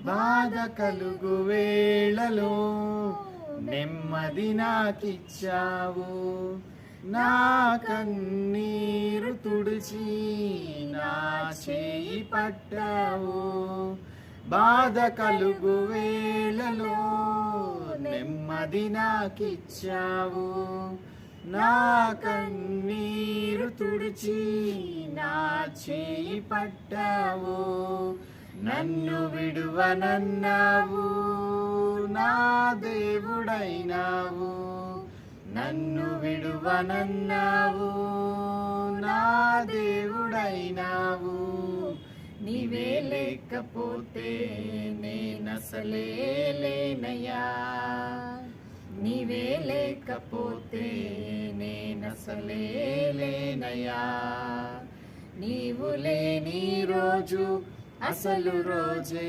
బాధ కలుగు వేళలో నెమ్మది నాకిచ్చావు. నా కన్నీరు తుడిచి నా చేయి పట్టావు. బాధ కలుగు వేళలో నెమ్మది నాకిచ్చావు. నా కన్నీరు తుడిచి నా చేయి పట్టావు. నన్ను విడువనన్నావు, నా దేవుడైనావు. నన్ను విడువనన్నావు, నా దేవుడైనావు. నీవే లేకపోతే నేనసలే లేనయ్యా. నీవే లేకపోతే నేనసలే లేనయ్యా. నీవు లేని రోజు అసలు రోజే